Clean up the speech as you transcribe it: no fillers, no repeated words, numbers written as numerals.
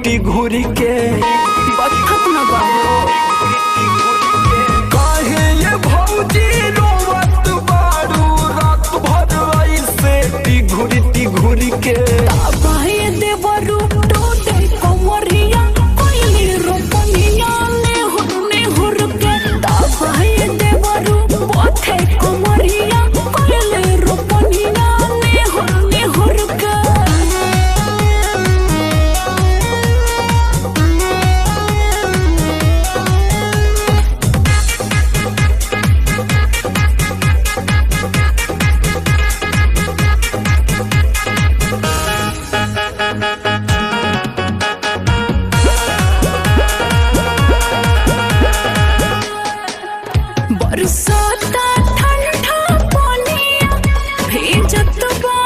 घुरी घुरी के बखत न बाबू काहे ये भौजी रोवत बारू रात भर ऐसे टी घुरी के बाहे देवरू टोटे कमरिया कोइली रोपनिया ने हुर के बाहे देवरू पोथे कमरिया कोइली रोपनिया ने हुर के बरसात ठंडा पानिया भेजत बा